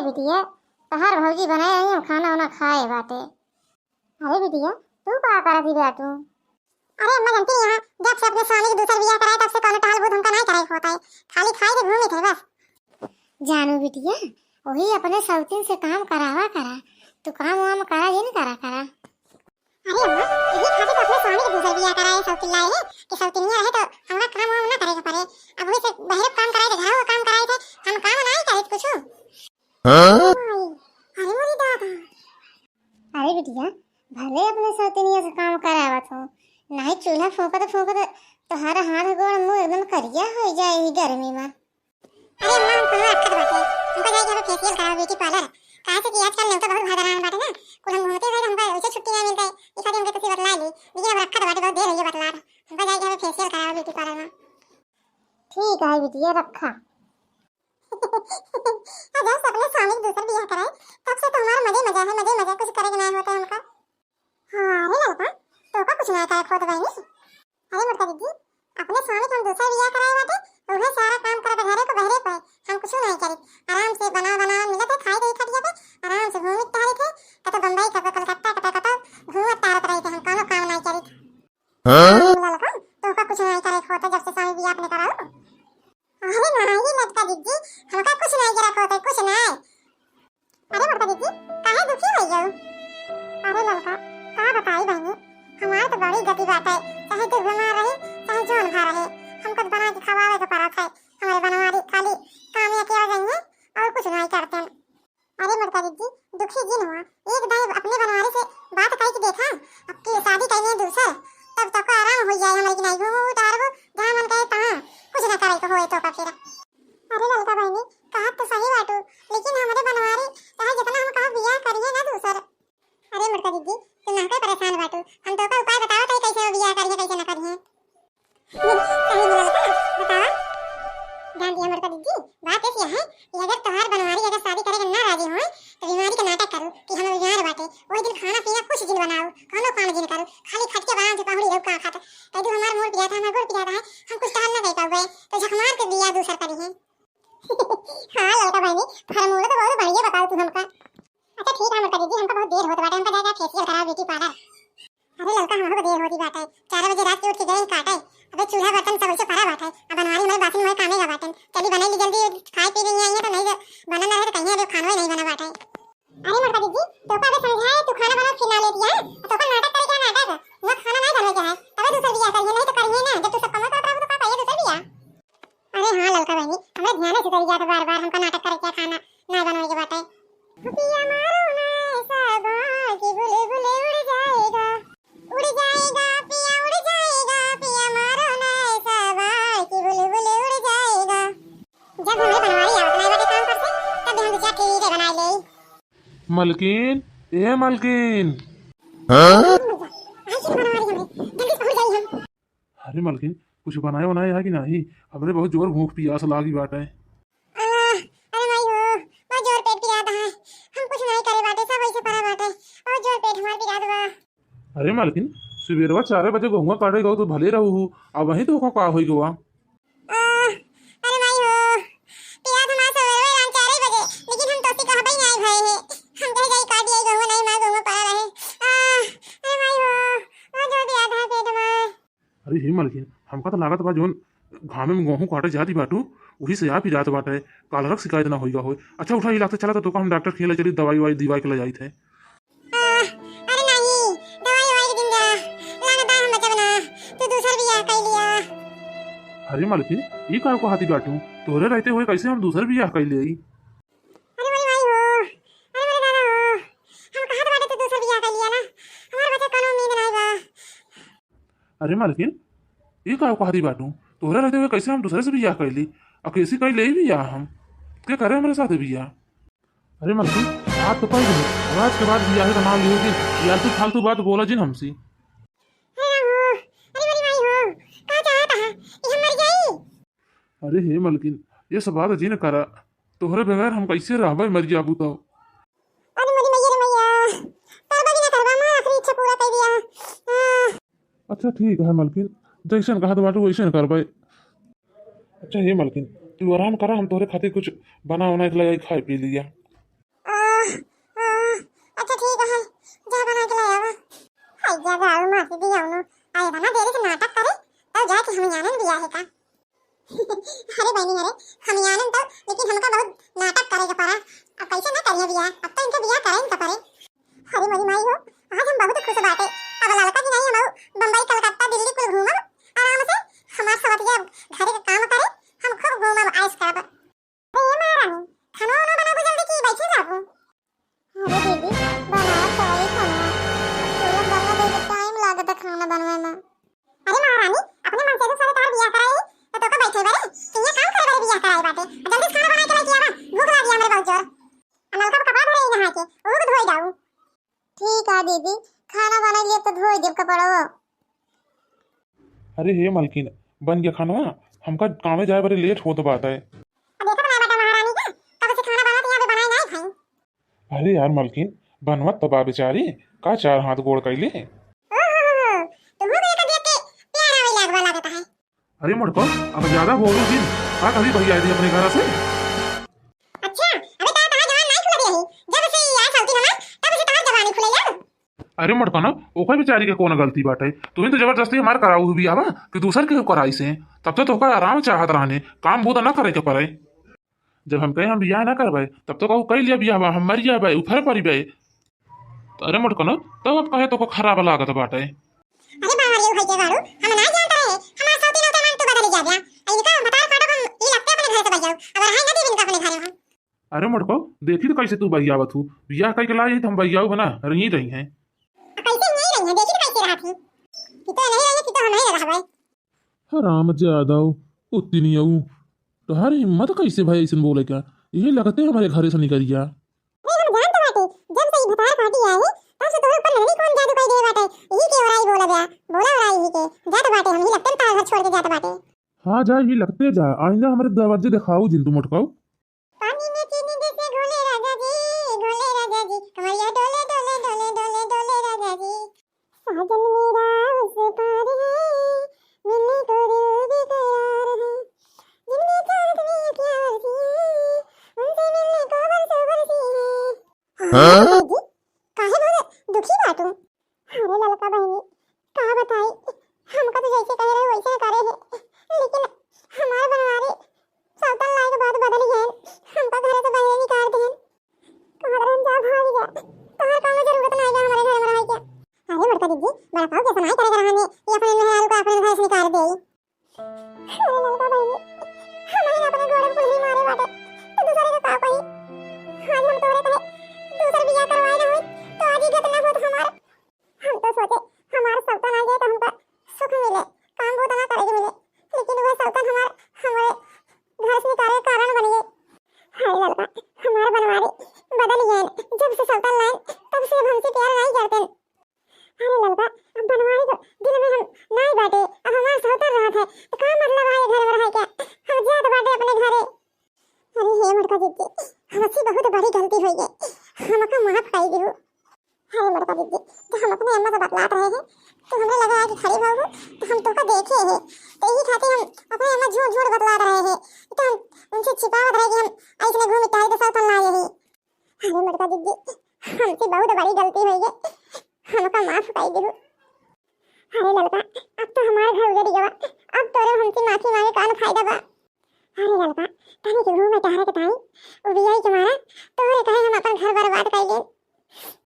बिटिया तहार भौजी बनाए रही हम खाना वाना खाए बाटे। अरे बिटिया तू का करत ही बाटू? अरे अम्मा जानती है यहाँ जब से अपने स्वामी की दूसरा बियाह कराए तब से कौन टहल बुध हमका नहीं कराए होता है, खाली खाई के घूमे थे बस। जानू बिटिया वही अपने सौतीन से काम करावा करा, तू काम वाम करा ये नहीं करा करा। अरे अम्मा यही खातिर तो अपने स्वामी की दूसरा बियाह कराए सौतीन लाए है कि सौतीनिया रहे तो हमरा काम वाम ना करे के पड़े। अब वही से बाहर काम कराए थे, घर काम कराए थे, हम काम नहीं करे कुछ। अरे मोरी दादा, अरे बिटिया भले अपने सौतीनिया से काम करावत हो, नहीं चूल्हा फूंकत तोहरा हाथ गोड़ मुंह एकदम करिया हो जाए गर्मी में। अरे अम्मा हम कोनो अक्कत बाटे, हमको जाके हमें फेशियल कराओ ब्यूटी पार्लर, काहे से कि आजकल नेवता बहुत भदरान बाटे ना, कुल हम घूमते रहे हमको वैसे छुट्टी ना मिलता है, इस खातिर हमके तो बतला ली, लेकिन अब अक्कत बाटे बहुत देर हो गई बतला, हमको जाके हमें फेशियल कराओ ब्यूटी पार्लर में। ठीक है बिटिया रखा। जब से अपने स्वामी की दूसरा बियाह कराए तब से तो हमारा मजे मजा है, मजे मजा कुछ करे नहीं होता है हमका। हाँ अरे लड़का तो का कुछ ना करे खुद बहनी। अरे मुर्ता दीदी अपने स्वामी को हम दूसरा बियाह कराए बाटे तो उन्हें सारा काम कर घरे को बहरे पे हम कुछ नहीं करी, आराम से बना मिलत है, खाई रही खटिया पे आराम से घूमत तारे थे, कतो बम्बई कतो कलकत्ता कतो घूमत तारत रहे थे, हम कोनो काम नहीं करी। लड़का तो का कुछ नहीं करे होता जब से स्वामी बियाह अपने कराओ। अरे नहीं लड़का दीदी हमका कुछ नहीं करा होता कुछ नहीं। अरे मुर्ता दीदी काहे दुखी हो गयो? अरे लड़का का बताई बहनी हमारे तो बड़ी गति बात है, चाहे जो बीमार रहे चाहे जोन भा रहे हमको बना के खवावे के पड़त है, हमारे बनवारी खाली काम या किया जाएंगे और कुछ नहीं करते। अरे मुर्ता दीदी दुखी जिन हुआ एक दाई अपने बनवारी से बात कही के देखा, अब की शादी करनी दूसर तब तक आराम हो जाए हमारी की नहीं घूमो उतारबो जहां मन कहे तहां कुछ ना करे तो होए तो का फिर। अरे लड़का बहनी कहा तो सही बाटू, लेकिन हमारे बनवारी चाहे जितना हम कहा बियाह करिए ना दूसर। अरे मुर्ता दीदी तुम ना कोई परेशान बाटू, हम तो का उपाय बताओ तो कैसे बियाह करिए कैसे ना करिए। सही बोला बताओ ध्यान दिया मुर्ता दीदी बात ऐसी है कि अगर तोहार बनवारी अगर शादी करे ना राजी हो तो बीमारी का नाटक करो कि हम बीमार बाटे, वही दिन खाना पीना कुछ दिन बनाओ, खानो काम दिन करो, खाली खट के आराम से पहुड़ी रहो का खाता कह दो हमार मोर पिया था हमार गुड़ पिया था हम कुछ टहल ना कर पाओगे तो झक मार के बियाह दूसर करी है। हां लड़का बहनी फार्मूला तो बहुत बढ़िया बताओ तू हमका। अच्छा ठीक है मुर्ता दीदी हमका बहुत देर होत बाटे, हमका जाके फेशियल कराओ ब्यूटी पार्लर। अरे लड़का हमको देर होती बात है, 4 बजे रात के उठ के गए काटे, अबे चूल्हा बर्तन सब से पड़ा बात है, अब बनवारी हमारे बासी में कामे का बाटन चली बनाई ली जल्दी खाई पी नहीं आई है तो नहीं बना ना है तो कहीं अबे खाना ही नहीं बना बात है। अरे मुर्ता दीदी तो का अबे समझाए तू खाना बना खिला ले दिया तो का नाटक करे क्या नाटक वो खाना नहीं बनने का है तबे दूसरा बियाह करिए नहीं तो करिए ना, जब तू सब कमा कर रहा हो तो का करिए दूसरा बियाह। अरे हां लड़का बहनी हमें ध्यान से करिए तो बार-बार हमका नाटक करे क्या खाना नहीं बनने की बात है। पिया मारो ना ऐसा बाल कि बुलबुले उड़ जाएगा पिया उड़ जाएगा पिया मारो ना ऐसा बाल कि बुलबुले उड़ जाएगा। जब हमें बनवारी आवत नहीं बाटे काम करते तब हम विचार के बना ले। मलकिन ए मलकिन अरे मलकिन कुछ बनाए बनाए है कि नहीं? हमने बहुत जोर भूख प्यास लागी बात है। अरे नहीं हो बहुत जोर पेट पिरात है, हम कुछ नहीं करे बाटे सब ऐसे पड़ा बाटे और जोर पेट हमार पिरात बा। अरे मलकिन सुबेरवा 4 बजे गहुआ काटे गो तो भले रहू अब वही तो का होई गवा। अरे नहीं हो पिरात हमार सवेरे रात 4 बजे, लेकिन हम तो कहबे नहीं भए है हम कहे जाई काट दिए गहुआ नहीं मार गहुआ पड़ा रहे। अरे नहीं हो बहुत जोर पिरात है पेट में। अरे हे मलकिन हमका तो लागत बा जोन घामे में गेहूं काटे जाती बाटू वही से आप ही जात बाटे कालरक शिकायत ना होईगा होय। अच्छा उठा इलाज चला तो हम डॉक्टर खेले चली दवाई दिवाई के ले जाई थे। अरे नहीं दवाई दिन जा लागत हम बचबना तू दूसरा बियाह कर लिया। अरे मलकिन ये का को हाथी बाटू तोरे रहते हुए कैसे हम दूसर बियाह कर ले आई? अरे मेरे भाई हो अरे मेरे दादा हो हम कहा बाटे तू दूसरा बियाह कर लिया ना, हमार बच्चा कोनो उम्मीद नहीं बा। अरे मलकिन ये का को हाथी बाटू तोरे रहते हुए कैसे हम दूसरे से बियाह कर ली और कैसे कर ले बियाह हम क्या करे हमारे साथ बियाह? अरे मलकिन आप तो कह दो आज के बाद बियाह का नाम लियोगी यार तू फालतू बात बोला जिन हमसे। अरे हे मलकिन ये सब बात जिन करा तोहरे बगैर हम कैसे रहबे मर जाबू तो। अरे मेरी मैया रे मैया करबा भी ना करबा मैं आखिरी इच्छा पूरा कर दिया। अच्छा ठीक है मलकिन जैसन कहा तो बाटू वैसे करबे। अच्छा ये मलकिन तू आराम करा हम तोहरे खातिर कुछ बना के ले खाए पी लिया। अच्छा ठीक है जा बना के लाया वा हाय जा गाल मार दी आउनो आए बना देरी से नाटक करे तब जाके हम यानन दिया है का अरे बहनी अरे हम यानन तो लेकिन हमका बहुत नाटक करेगा पड़ा अब कैसे ना करिए बियाह अब तो इनका बियाह करें इनका परे अरे मेरी माई हो आज हम बहुत खुश बाटे अब लड़का की नहीं हम बम्बई कलकत्ता दिल्ली कुल घूमब आराम से हमार सवतिया घरे का काम करे हम खूब घूमब ऐश करब अरे ये मारा नहीं खाना वाना बना को जल्दी की बैठे जाबो अरे दीदी बना चाय खाना पूरा बनने दे टाइम लागत खाना बनवे में अरे महारानी अपने मन से तो सारे तार बियाह कराई तो का बैठे बरे किया काम करे बरे बियाह कराई बाटे जल्दी खाना बना के लेके आवा भूख लगी हमरे बहुत जोर अनल का कपड़ा धरे नहा के वो धोई जाऊ ठीक है दीदी खाना बना लिए तो धोई देव कपड़ा वो अरे हे मालकिन बन गया खाना हमका कामे जाए बड़े लेट हो तो बात है देखो बना बेटा महारानी का कब से खाना बना तो यहाँ पे बनाई नहीं खाई अरे यार मालकिन बनवत तो बा बेचारी का चार हाथ गोड़ कैले तुम भी देख के प्यारा वही लागवा लगता है अरे मुड़को अब ज्यादा बोलो दिन का कभी भैया आई थी अपने घर से अच्छा अबे ता जवान नहीं खुला रही जब से आ चलती ना तब से ता जवानी खुले यार अरे मुड़को ना ओकर बेचारी के कौन गलती बाटे तुम्हें तो जबरदस्ती हमार कराऊ हुई आवा कि दूसर के कराई से तब तो तोका आराम चाहत रहने काम बहुत ना करे के पड़े जब हम कहे हम बियाह ना करबे तब तो कहू कह लिया बियाह हम मर जाबे उफर पड़ी बे अरे मुड़को ना तब अब कहे तो खराब लागत बाटे अरे बाहर ये भाई के गाड़ू हम ना जानता है हमारा साथी ना तो बदल जा गया इनका बता काटो हम ये लगते अपने घर से बजाओ अगर है ना दिन का अपने घर में अरे मुड़को देखी तो कैसे तू बहियावत हूँ बियाह कह के लाई तो हम बहियाऊ बना रही रही हैं कैसे नहीं रही है देखी तो कैसे रहा थी कि तो नहीं रही कि तो हम नहीं रहा भाई हराम ज्यादा उतनी नहीं आऊ तुम्हारी हिम्मत कैसे भाई ऐसे बोले क्या यही लगते हमारे घर से निकल गया नहीं हम जानते बाटे जब से ये भतार पार्टी आई है तब से तुम्हें ऊपर नहीं कौन जादू कर दे बाटे यही के ओराई बोला गया बोला ओराई ही के जात बाटे हम ही लगते तार घर छोड़ के जात बाटे हाँ जा ही लगते जा आइंदा हमारे दरवाजे दिखाओ जिंतु मुटकाओ पानी में चीनी जैसे घोले राजा जी कमरिया डोले डोले डोले डोले डोले राजा जी साजन मेरा उस पार है मिलने को दिल बेकरार है जिनमें चांदनी क्या वर्षी है उनसे मिलने को बरसों बरसी है हाँ जी काहे बोले दुखी बातू अरे ललका बहनी कहा बताई हमका तो जैसे कह रहे वैसे करे है लेकिन हमारे बनवारी सौतन लाई के बाद बदल गए हमका घर से बाहर निकाल दिए कहां जा भाग गया कहां काम में जरूरत नहीं है हमारे घर में रह के अरे बड़का दीदी बड़ा पाव कैसे नहीं करेगा रहने ये अपने मेहरारू को अपने घर से निकाल दे अरे ललका बहनी हमें अपने गोड़ पुल ही मारे बाटे तो दूसरे का कोई आज हम तोरे कहे दूसर बियाह करवाए ना होई तो आज इज्जत ना होत हमार हम तो सोचे हमार सौतन आ जाए तो हमका सुख मिले काम बहुत ना करेगी मिले लेकिन वह सौतन हमारे घर से निकाले कारण बन गए हाय ललका हमारे बनवारी बदल गए जब से सौतन लाइन तब से हमसे प्यार नहीं करते अरे ललका अब बनवारी तो दिल में हम नहीं बाटे अब हमारा सौतन रहा था तो क्या मतलब है घर में रह के हम जात बाटे अपने घरे अरे हे मुड़का दीदी हमसे बहुत बड़ी गलती हुई है हमका माफ कर दियो अरे मुड़का दीदी तो हम अपने अम्मा से बतलाते रहे हैं तो हमें लगा कि खड़ी बहू तो हम तो का देखे हैं तो यही खातिर हम अपने अम्मा झूठ झूठ बतला रहे हैं तो हम उनसे छिपावत रहे कि हम ऐसे घूम इताई तो सौतन लाए हैं अरे मुड़का दीदी हमसे बहुत बड़ी गलती हुई है हमका माफ कर दियो अरे ललका अब तो हमारे घर उजड़ गया अब तोरे हमसे माफी मांगे कौन फायदा बा अरे ललका तनी के घूम में टहरे के ताई वो बियाई के मारा तोरे कहे हम अपन घर बर्बाद